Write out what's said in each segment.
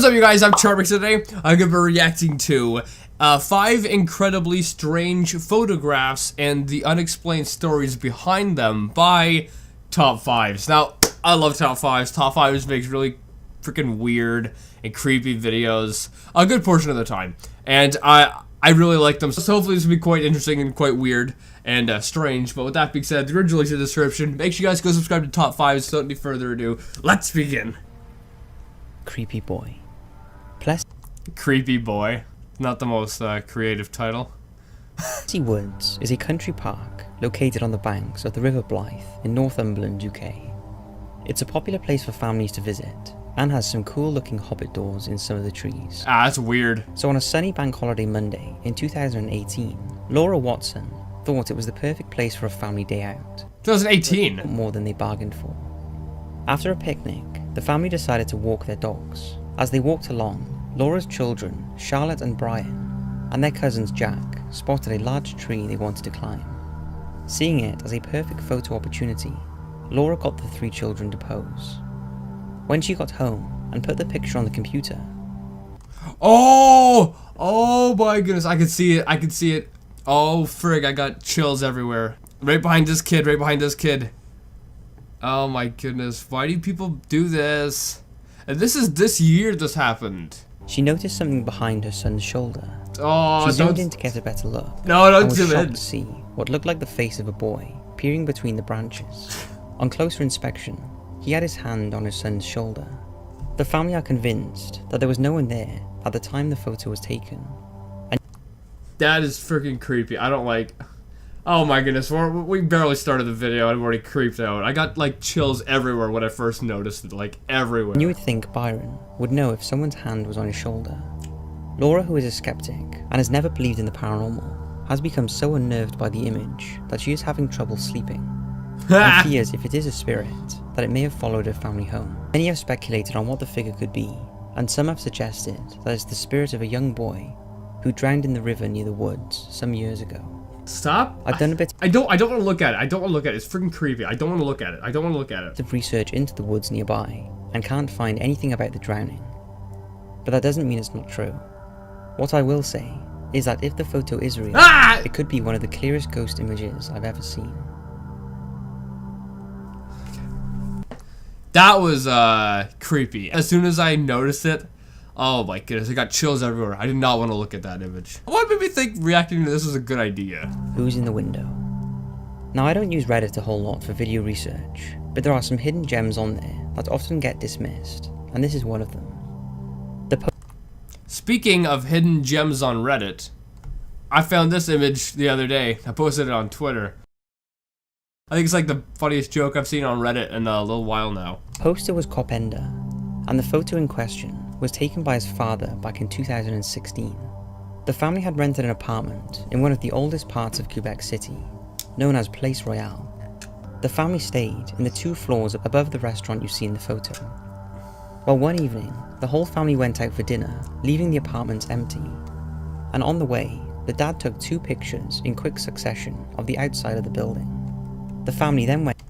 What is up, you guys? I'm Charmx. Today I'm going to be reacting to 5 incredibly strange photographs and the unexplained stories behind them by Top 5s. Now, I love Top 5s. Top 5s makes really freaking weird and creepy videos a good portion of the time. And I really like them. So hopefully this will be quite interesting and quite weird and strange. But with that being said, the original links in the description. Make sure you guys go subscribe to Top 5s. So without any further ado, let's begin. Creepy Boy. Creepy Boy. Not the most creative title. Plessy Woods is a country park located on the banks of the River Blythe in Northumberland, UK. It's a popular place for families to visit and has some cool looking hobbit doors in some of the trees. Ah, that's weird. So on a sunny bank holiday Monday in 2018, Laura Watson thought it was the perfect place for a family day out. 2018? More than they bargained for. After a picnic, the family decided to walk their dogs. As they walked along, Laura's children, Charlotte and Brian, and their cousins Jack, spotted a large tree they wanted to climb. Seeing it as a perfect photo opportunity, Laura got the 3 children to pose. When she got home and put the picture on the computer... Oh my goodness, I can see it, Oh frig, I got chills everywhere. Right behind this kid, Oh my goodness, why do people do this? And this year this happened. She noticed something behind her son's shoulder. Oh, she zoomed in to get a better look. No, don't and was zoom shocked in. to see what looked like the face of a boy peering between the branches. On closer inspection, he had his hand on his son's shoulder. The family are convinced that there was no one there at the time the photo was taken. And that is freaking creepy. I don't like... Oh my goodness, we barely started the video, I'm already creeped out. I got like chills everywhere when I first noticed it, like everywhere. You would think Byron would know if someone's hand was on his shoulder. Laura, who is a skeptic and has never believed in the paranormal, has become so unnerved by the image that she is having trouble sleeping. And fears if it is a spirit, that it may have followed her family home. Many have speculated on what the figure could be, and some have suggested that it's the spirit of a young boy who drowned in the river near the woods some years ago. Stop. I've done a bit I don't want to look at it. It's freaking creepy. I don't want to look at it. of research into the woods nearby and can't find anything about the drowning. But that doesn't mean it's not true. What I will say is that if the photo is real, it could be one of the clearest ghost images I've ever seen. That was creepy. As soon as I noticed it, oh my goodness, I got chills everywhere. I did not want to look at that image. What made me think reacting to this was a good idea? Who's in the window? Now, I don't use Reddit a whole lot for video research, but there are some hidden gems on there that often get dismissed, and this is one of them. Speaking of hidden gems on Reddit, I found this image the other day. I posted it on Twitter. I think it's like the funniest joke I've seen on Reddit in a little while now. The poster was Copender, and the photo in question was taken by his father back in 2016. The family had rented an apartment in one of the oldest parts of Quebec City, known as Place Royale. The family stayed in the 2 floors above the restaurant you see in the photo. Well, one evening, the whole family went out for dinner, leaving the apartment empty. And on the way, the dad took 2 pictures in quick succession of the outside of the building. The family then went...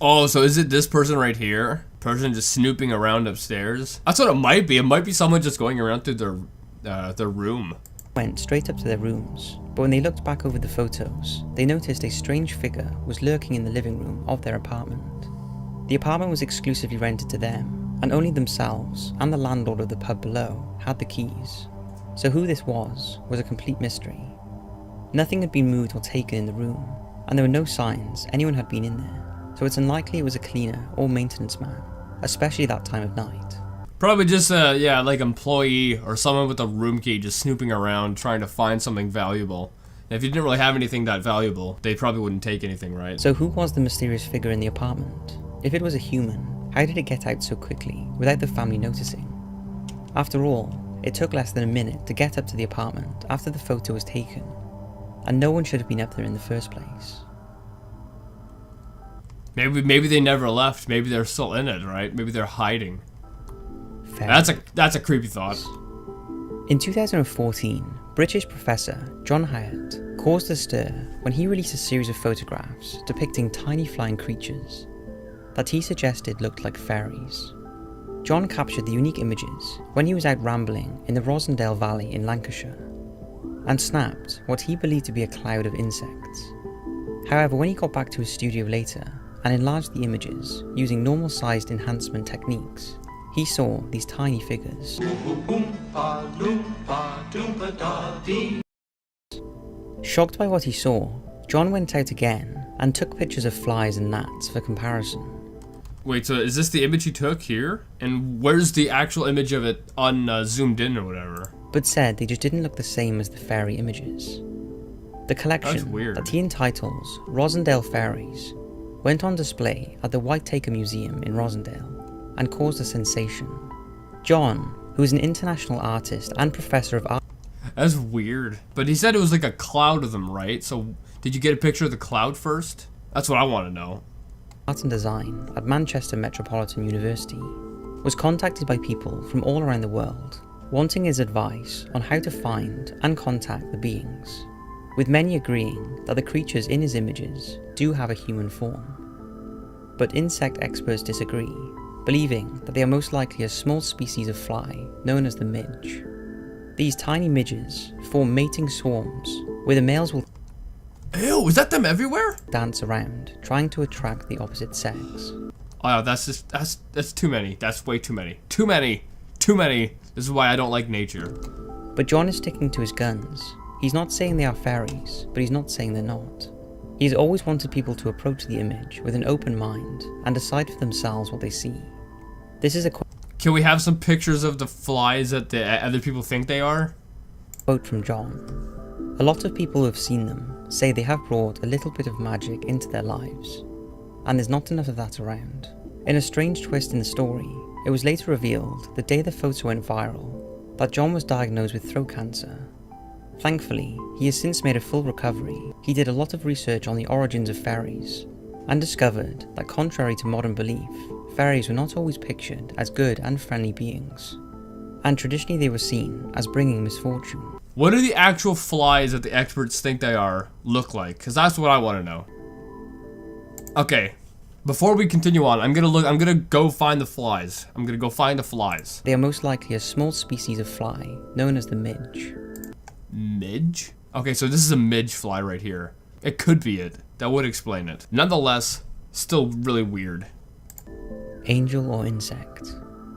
Oh, so is it this person right here? Person just snooping around upstairs? That's what it might be. It might be someone just going around through their room. Went straight up to their rooms, but when they looked back over the photos, they noticed a strange figure was lurking in the living room of their apartment. The apartment was exclusively rented to them, and only themselves and the landlord of the pub below had the keys. So who this was a complete mystery. Nothing had been moved or taken in the room, and there were no signs anyone had been in there, so it's unlikely it was a cleaner or maintenance man, especially that time of night. Probably just yeah, like employee or someone with a room key just snooping around trying to find something valuable. And if you didn't really have anything that valuable, they probably wouldn't take anything, right? So who was the mysterious figure in the apartment? If it was a human, how did it get out so quickly without the family noticing? After all, it took less than a minute to get up to the apartment after the photo was taken, and no one should have been up there in the first place. Maybe they never left. Maybe they're still in it, right? Maybe they're hiding. Fair. That's a creepy thought. In 2014, British professor John Hyatt caused a stir when he released a series of photographs depicting tiny flying creatures that he suggested looked like fairies. John captured the unique images when he was out rambling in the Rosendale Valley in Lancashire, and snapped what he believed to be a cloud of insects. However, when he got back to his studio later and enlarged the images using normal-sized enhancement techniques, he saw these tiny figures. Shocked by what he saw, John went out again and took pictures of flies and gnats for comparison. Wait, so is this the image he took here? And where's the actual image of it zoomed in or whatever? But said they just didn't look the same as the fairy images. The collection that he entitles Rosendale Fairies went on display at the Whitaker Museum in Rosendale and caused a sensation. John, who is an international artist and professor of art... That's weird. But he said it was like a cloud of them, right? So did you get a picture of the cloud first? That's what I want to know. Art and Design at Manchester Metropolitan University was contacted by people from all around the world wanting his advice on how to find and contact the beings, with many agreeing that the creatures in his images do have a human form. But insect experts disagree, believing that they are most likely a small species of fly known as the midge. These tiny midges form mating swarms where the males will Ew, is that them everywhere? dance around, trying to attract the opposite sex. Oh, that's too many. That's way too many. Too many. Too many. This is why I don't like nature. But John is sticking to his guns. He's not saying they are fairies, but he's not saying they're not. He's always wanted people to approach the image with an open mind and decide for themselves what they see. This is a Can we have some pictures of the flies that the other people think they are? quote from John. A lot of people who have seen them say they have brought a little bit of magic into their lives, and there's not enough of that around. In a strange twist in the story, it was later revealed the day the photo went viral that John was diagnosed with throat cancer. Thankfully, he has since made a full recovery. He did a lot of research on the origins of fairies and discovered that contrary to modern belief, fairies were not always pictured as good and friendly beings, and traditionally they were seen as bringing misfortune. What do the actual flies that the experts think they are look like? Because that's what I want to know. Okay, before we continue on, I'm gonna go find the flies. I'm gonna go find the flies. They are most likely a small species of fly known as the midge. Midge? Okay, so this is a midge fly right here. It could be it. That would explain it. Nonetheless, still really weird. Angel or insect?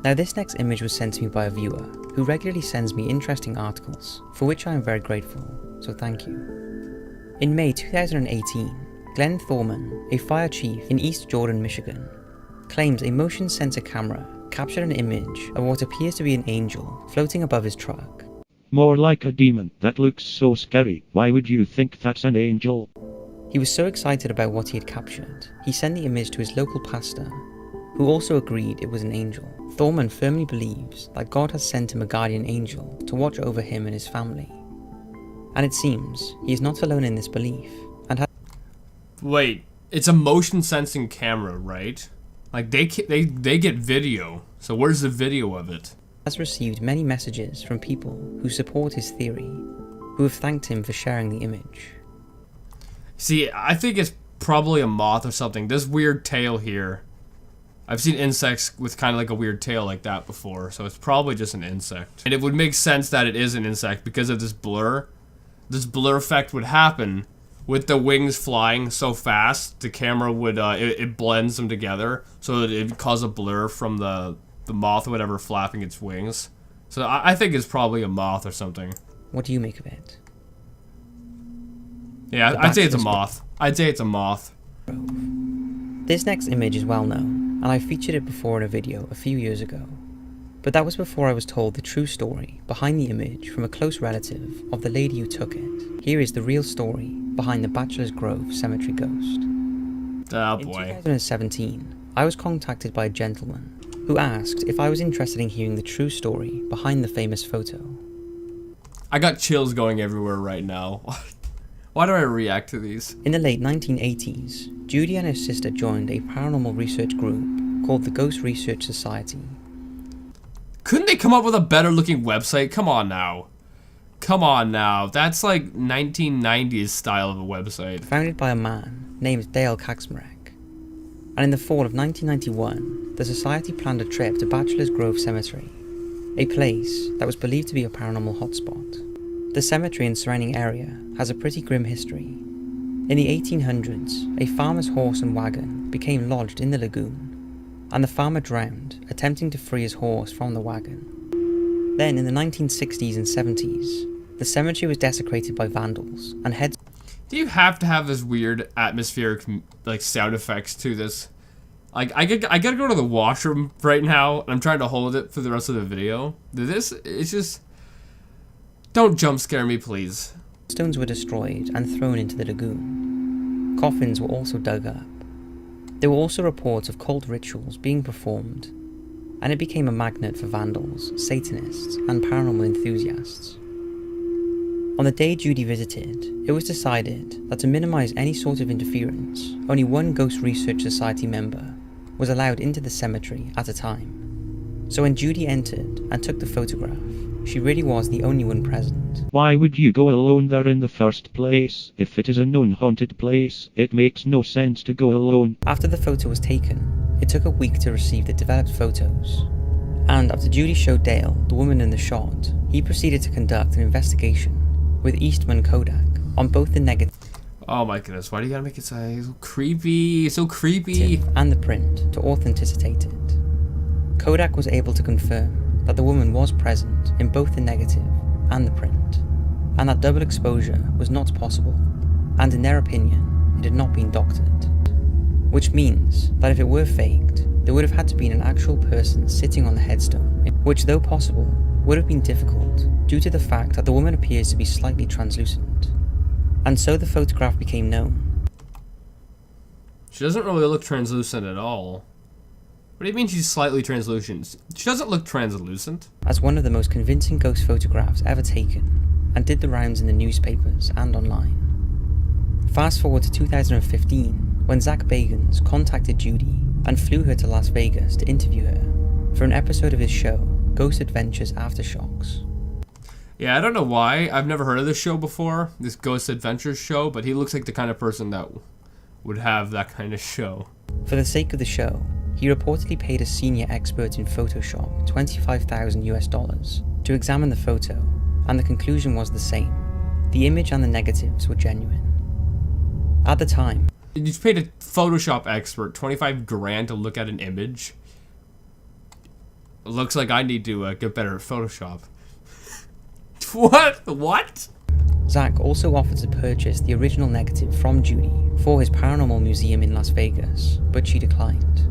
Now this next image was sent to me by a viewer who regularly sends me interesting articles, for which I am very grateful, so thank you. In May 2018, Glenn Thorman, a fire chief in East Jordan, Michigan, claims a motion sensor camera captured an image of what appears to be an angel floating above his truck. More like a demon. That looks so scary. Why would you think that's an angel? He was so excited about what he had captured, he sent the image to his local pastor, who also agreed it was an angel. Thorman firmly believes that God has sent him a guardian angel to watch over him and his family. And it seems he is not alone in this belief, and has... Wait, it's a motion sensing camera, right? Like they get video. So where's the video of it? has received many messages from people who support his theory, who have thanked him for sharing the image. See, I think it's probably a moth or something. This weird tail here. I've seen insects with kind of like a weird tail like that before, so it's probably just an insect. And it would make sense that it is an insect because of this blur. This blur effect would happen with the wings flying so fast, the camera would, it blends them together, so it would cause a blur from the moth or whatever flapping its wings. So I think it's probably a moth or something. What do you make of it? Yeah, I'd say it's a moth. I'd say it's a moth. This next image is well known, and I featured it before in a video a few years ago. But that was before I was told the true story behind the image from a close relative of the lady who took it. Here is the real story behind the Bachelor's Grove Cemetery ghost. Oh In boy. 2017, I was contacted by a gentleman who asked if I was interested in hearing the true story behind the famous photo. I got chills going everywhere right now. Why do I react to these? In the late 1980s, Judy and her sister joined a paranormal research group called the Ghost Research Society. Couldn't they come up with a better looking website? Come on now. Come on now. That's like 1990s style of a website. Founded by a man named Dale Kaczmarek. and in the fall of 1991, the Society planned a trip to Bachelor's Grove Cemetery, a place that was believed to be a paranormal hotspot. The cemetery and surrounding area has a pretty grim history. In the 1800s, a farmer's horse and wagon became lodged in the lagoon, and the farmer drowned attempting to free his horse from the wagon. Then in the 1960s and 70s, the cemetery was desecrated by vandals, and heads... Do you have to have this weird atmospheric, like, sound effects to this? Like, I gotta go to the washroom right now, and I'm trying to hold it for the rest of the video. It's just... Don't jump scare me, please. Stones were destroyed and thrown into the lagoon. Coffins were also dug up. There were also reports of cult rituals being performed, and it became a magnet for vandals, Satanists, and paranormal enthusiasts. On the day Judy visited, it was decided that to minimize any sort of interference, only one Ghost Research Society member was allowed into the cemetery at a time. So when Judy entered and took the photograph, she really was the only one present. Why would you go alone there in the first place? If it is a known haunted place, it makes no sense to go alone. After the photo was taken, it took a week to receive the developed photos. And after Judy showed Dale, the woman in the shot, he proceeded to conduct an investigation with Eastman Kodak on both the negative Oh my goodness, why do you gotta make it so creepy? So creepy. and the print to authenticate it. Kodak was able to confirm that the woman was present in both the negative and the print, and that double exposure was not possible, and in their opinion, it had not been doctored. Which means that if it were faked, there would have had to be an actual person sitting on the headstone, which though possible, would have been difficult due to the fact that the woman appears to be slightly translucent. And so the photograph became known. She doesn't really look translucent at all. What do you mean she's slightly translucent? She doesn't look translucent. As one of the most convincing ghost photographs ever taken, and did the rounds in the newspapers and online. Fast forward to 2015, when Zach Bagans contacted Judy and flew her to Las Vegas to interview her for an episode of his show, Ghost Adventures Aftershocks. Yeah, I don't know why. I've never heard of this show before, this Ghost Adventures show, but he looks like the kind of person that would have that kind of show. For the sake of the show, he reportedly paid a senior expert in Photoshop $25,000 to examine the photo, and the conclusion was the same. The image and the negatives were genuine. At the time, You paid a Photoshop expert 25 grand to look at an image? It looks like I need to get better at Photoshop. What? Zach also offered to purchase the original negative from Judy for his paranormal museum in Las Vegas, but she declined.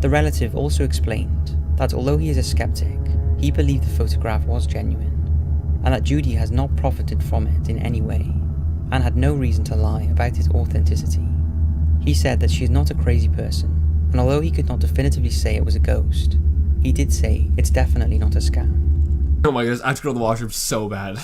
The relative also explained that although he is a skeptic, he believed the photograph was genuine, and that Judy has not profited from it in any way, and had no reason to lie about its authenticity. He said that she is not a crazy person, and although he could not definitively say it was a ghost, he did say it's definitely not a scam. Oh my goodness, I have to go to the washroom so bad.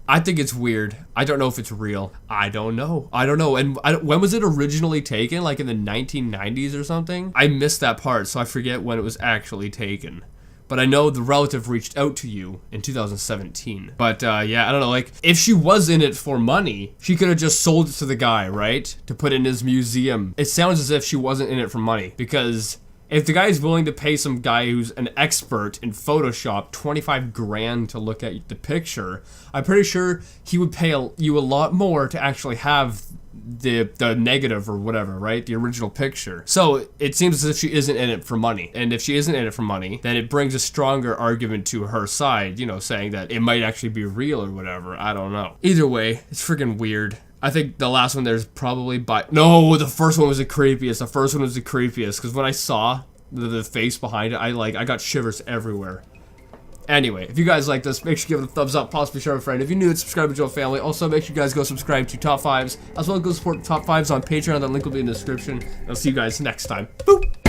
I think it's weird. I don't know if it's real. I don't know. And when was it originally taken? Like in the 1990s or something? I missed that part, so I forget when it was actually taken. But I know the relative reached out to you in 2017. But yeah, I don't know, like, if she was in it for money, she could have just sold it to the guy, right? To put in his museum. It sounds as if she wasn't in it for money, because if the guy is willing to pay some guy who's an expert in Photoshop 25 grand to look at the picture, I'm pretty sure he would pay you a lot more to actually have the negative or whatever, right? The original picture. So it seems as if she isn't in it for money. And if she isn't in it for money, then it brings a stronger argument to her side, you know, saying that it might actually be real or whatever. I don't know. Either way, it's freaking weird. I think the last one there's probably no, the first one was the creepiest. The first one was the creepiest, because when I saw the face behind it, I got shivers everywhere. Anyway, if you guys like this, make sure you give it a thumbs up, possibly share with a friend. If you're new, subscribe to Joe Family. Also, make sure you guys go subscribe to Top 5s, as well as go support Top 5s on Patreon. That link will be in the description. I'll see you guys next time. Boop!